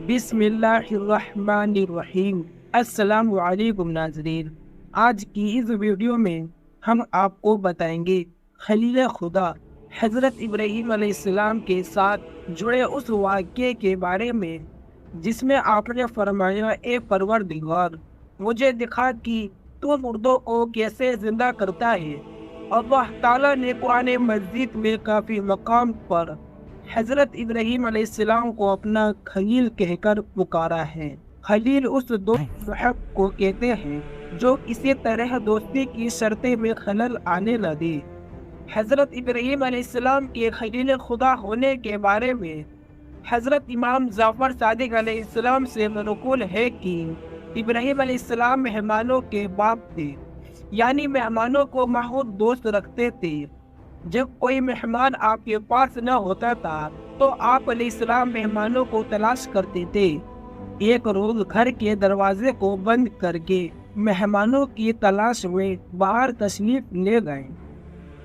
بسم اللہ الرحمن الرحیم۔ السلام علیکم ناظرین، آج کی اس ویڈیو میں ہم آپ کو بتائیں گے خلیل خدا حضرت ابراہیم علیہ السلام کے ساتھ جڑے اس واقعے کے بارے میں جس میں آپ نے فرمایا، اے پروردگار مجھے دکھا کہ تو مردوں کو کیسے زندہ کرتا ہے۔ اللہ تعالیٰ نے قرآن مجید میں کافی مقام پر حضرت ابراہیم علیہ السلام کو اپنا خلیل کہہ کر پکارا ہے۔ خلیل اس دوست صاحب کو کہتے ہیں جو کسی طرح دوستی کی شرطیں میں خلل آنے نہ دے۔ حضرت ابراہیم علیہ السلام کے خلیل خدا ہونے کے بارے میں حضرت امام جعفر صادق علیہ السلام سے منقول ہے کہ ابراہیم علیہ السلام مہمانوں کے باپ تھے، یعنی مہمانوں کو محبوب دوست رکھتے تھے۔ جب کوئی مہمان آپ کے پاس نہ ہوتا تھا تو آپ علیہ السلام مہمانوں کو تلاش کرتے تھے۔ ایک روز گھر کے دروازے کو بند کر کے مہمانوں کی تلاش میں باہر تشریف لے گئے۔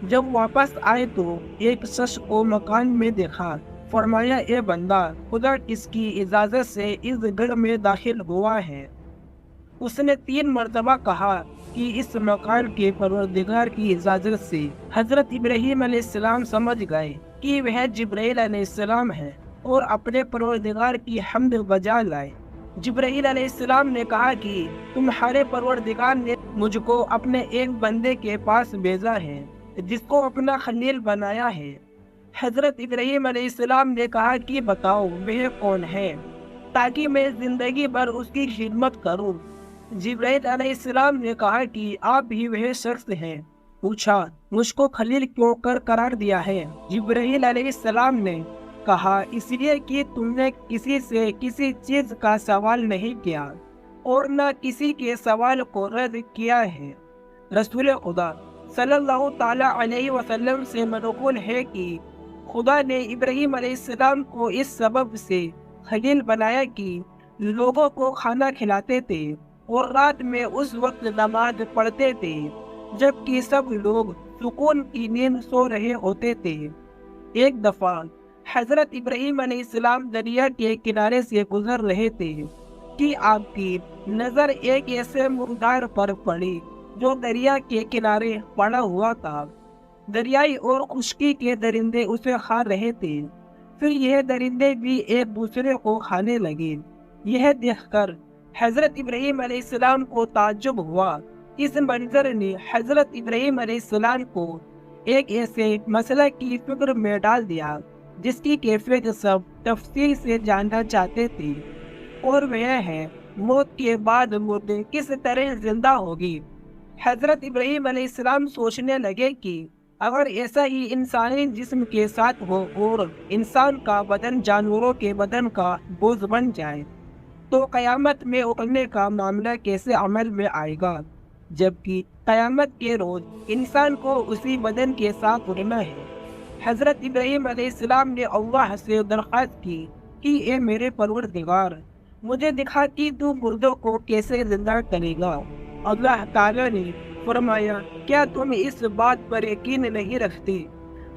جب واپس آئے تو ایک شخص کو مکان میں دیکھا۔ فرمایا، اے بندہ خدا کس کی اجازت سے اس گھر میں داخل ہوا ہے؟ اس نے 3 مرتبہ کہا کہ اس مکان کے پروردگار کی اجازت سے۔ حضرت ابراہیم علیہ السلام سمجھ گئے کہ وہ جبرائیل علیہ السلام ہے اور اپنے پروردگار کی حمد بجا لائے۔ جبرائیل علیہ السلام نے کہا کہ تمہارے پروردگار نے مجھ کو اپنے ایک بندے کے پاس بھیجا ہے جس کو اپنا خلیل بنایا ہے۔ حضرت ابراہیم علیہ السلام نے کہا کہ بتاؤ وہ کون ہے تاکہ میں زندگی بھر اس کی خدمت کروں۔ جبرائیل علیہ السلام نے کہا کہ آپ ہی وہ شخص ہیں۔ پوچھا، مجھ کو خلیل کیوں قرار دیا ہے؟ جبرائیل علیہ السلام نے کہا، اس لیے کہ تم نے کسی سے کسی چیز کا سوال نہیں کیا اور نہ کسی کے سوال کو رد کیا ہے۔ رسول خدا صلی اللہ تعالیٰ علیہ وسلم سے منقول ہے کہ خدا نے ابراہیم علیہ السلام کو اس سبب سے خلیل بنایا کہ لوگوں کو کھانا کھلاتے تھے اور رات میں اس وقت نماز پڑھتے تھے جبکہ سب لوگ سکون کی نیند سو رہے ہوتے تھے۔ ایک دفعہ حضرت ابراہیم علیہ السلام دریا کے کنارے سے گزر رہے تھے کہ آپ کی نظر ایک ایسے مردار پر پڑی جو دریا کے کنارے پڑا ہوا تھا۔ دریائی اور خشکی کے درندے اسے کھا رہے تھے، پھر یہ درندے بھی ایک دوسرے کو کھانے لگے۔ یہ دیکھ کر حضرت ابراہیم علیہ السلام کو تعجب ہوا۔ اس منظر نے حضرت ابراہیم علیہ السلام کو ایک ایسے مسئلہ کی فکر میں ڈال دیا جس کی کیفیت سب تفصیل سے جاننا چاہتے تھے، اور وہ ہے موت کے بعد مردے کس طرح زندہ ہوگی۔ حضرت ابراہیم علیہ السلام سوچنے لگے کہ اگر ایسا ہی انسانی جسم کے ساتھ ہو اور انسان کا بدن جانوروں کے بدن کا بوجھ بن جائے تو قیامت میں اٹھنے کا معاملہ کیسے عمل میں آئے گا، جبکہ قیامت کے روز انسان کو اسی بدن کے ساتھ اٹھنا ہے۔ حضرت ابراہیم علیہ السلام نے اللہ سے درخواست کی کہ اے میرے پروردگار مجھے دکھا کہ تو مردوں کو کیسے زندہ کرے گا۔ اللہ تعالیٰ نے فرمایا، کیا تم اس بات پر یقین نہیں رکھتے؟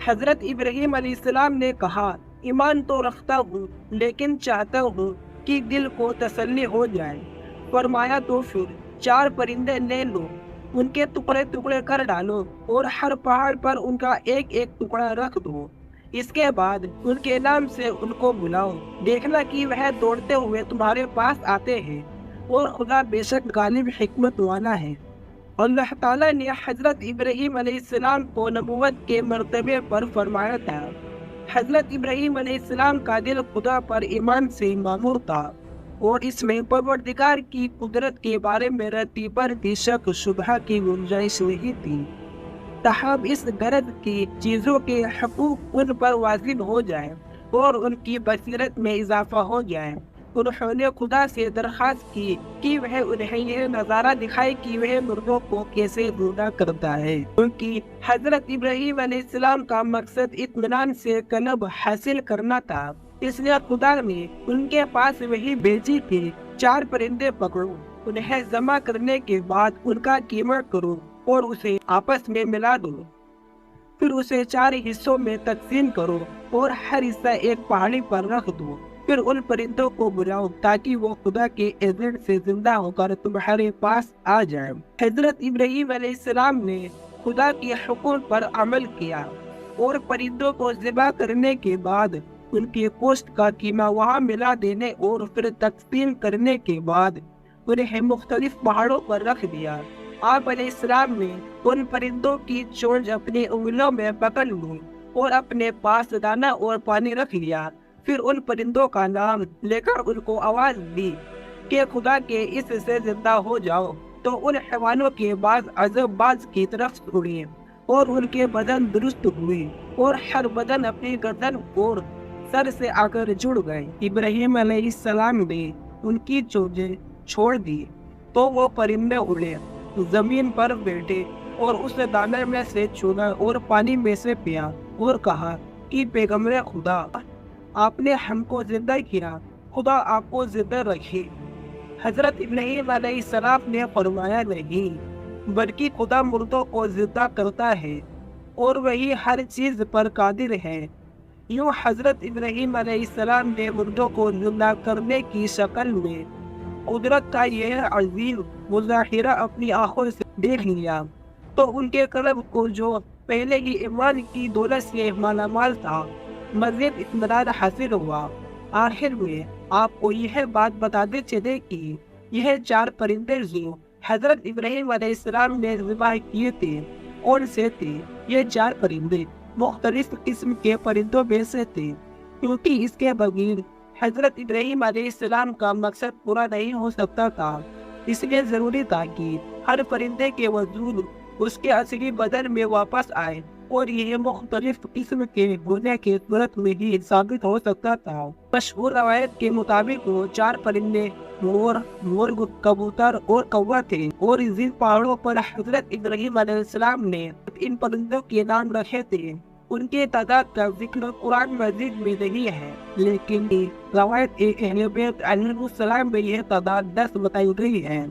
حضرت ابراہیم علیہ السلام نے کہا، ایمان تو رکھتا ہوں لیکن چاہتا ہوں کہ دل کو تسلی ہو جائے۔ فرمایا، تو پھر 4 پرندے لے لو، ان کے ٹکڑے ٹکڑے کر ڈالو اور ہر پہاڑ پر ان کا ایک ایک ٹکڑا رکھ دو۔ اس کے بعد ان کے نام سے ان کو بلاؤ، دیکھنا کہ وہ دوڑتے ہوئے تمہارے پاس آتے ہیں، اور خدا بے شک غالب حکمت والا ہے۔ اللہ تعالیٰ نے حضرت ابراہیم علیہ السلام کو نبوت کے مرتبے پر فرمایا تھا۔ حضرت ابراہیم علیہ السلام کا دل خدا پر ایمان سے معمور تھا اور اس میں پروردگار کی قدرت کے بارے میں رتی پر بھی شک شبہ کی گنجائش نہیں تھی، تاہم اس غرض کی چیزوں کے حقوق ان پر واجب ہو جائے اور ان کی بصیرت میں اضافہ ہو جائے۔ انہوں نے خدا سے درخواست کی کہ وہ انہیں یہ نظارہ دکھائے کہ وہ مردوں کو کیسے زندہ کرتا ہے، کیونکہ حضرت ابراہیم علیہ السلام کا مقصد اطمینان سے قلب حاصل کرنا تھا۔ اس لیے خدا نے ان کے پاس وہی بھیجی کہ 4 پرندے پکڑو، انہیں جمع کرنے کے بعد ان کا قیمہ کرو اور اسے آپس میں ملا دو، پھر اسے 4 حصوں میں تقسیم کرو اور ہر حصہ ایک پہاڑی پر رکھ دو۔ پھر ان پرندوں کو بلاؤ تاکہ وہ خدا کے اذن سے زندہ ہو کر تمہارے پاس آ جائیں۔ حضرت ابراہیم علیہ السلام نے خدا کے حکم پر عمل کیا اور پرندوں کو ذبح کرنے کے بعد ان کے گوشت کا قیمہ وہاں ملا دینے اور پھر تقسیم کرنے کے بعد انہیں مختلف پہاڑوں پر رکھ دیا۔ آپ علیہ السلام نے ان پرندوں کی چونچ اپنی انگلیوں میں پکڑ لی اور اپنے پاس دانہ اور پانی رکھ لیا۔ پھر ان پرندوں کا نام لے کر ان کو آواز دی کہ خدا کے اس سے زندہ ہو جاؤ، تو ان حیوانوں کے بعض عجب باز کی طرف اڑے اور ان کے بدن درست ہوئے اور ہر بدن اپنی گردن اور سر سے آ کر جڑ گئے۔ ابراہیم علیہ السلام نے ان کی چونچیں چھوڑ دی تو وہ پرندے اڑے، زمین پر بیٹھے اور اس دانے میں سے چنا اور پانی میں سے پیا اور کہا کہ پیغمبر خدا، آپ نے ہم کو زندہ کیا، خدا آپ کو زندہ رکھے۔ حضرت ابراہیم علیہ السلام نے فرمایا نہیں، بلکہ خدا مردوں کو زندہ کرتا ہے اور وہی ہر چیز پر قادر ہے۔ یوں حضرت ابراہیم علیہ السلام نے مردوں کو زندہ کرنے کی شکل میں قدرت کا یہ عظیم مظاہرہ اپنی آنکھوں سے دیکھ لیا، تو ان کے قلب کو جو پہلے ہی ایمان کی دولت سے مالا مال تھا مزید اطمینان حاصل ہوا۔ آخر میں آپ کو یہ بات بتاتے چلے کہ یہ 4 پرندے جو حضرت ابراہیم علیہ السلام نے ذبح کیے تھے ان سے تھے۔ یہ 4 پرندے مختلف قسم کے پرندوں میں سے تھے، کیونکہ اس کے بغیر حضرت ابراہیم علیہ السلام کا مقصد پورا نہیں ہو سکتا تھا۔ اس لیے ضروری تھا کہ ہر پرندے کے وجود اس کے اصلی بدن میں واپس آئے، اور یہ مختلف قسم کے ہونے کی صورت میں ہی ثابت ہو سکتا تھا۔ مشہور روایت کے مطابق وہ 4 پرندے مور، مرغ، کبوتر اور کوا تھے، اور جن پہاڑوں پر حضرت ابراہیم علیہ السلام نے ان پرندوں کے نام رکھے تھے ان کی تعداد کا ذکر قرآن مجید میں نہیں ہے، لیکن روایت اہل بیت علیہ السلام میں یہ تعداد 10 بتائی گئی ہے۔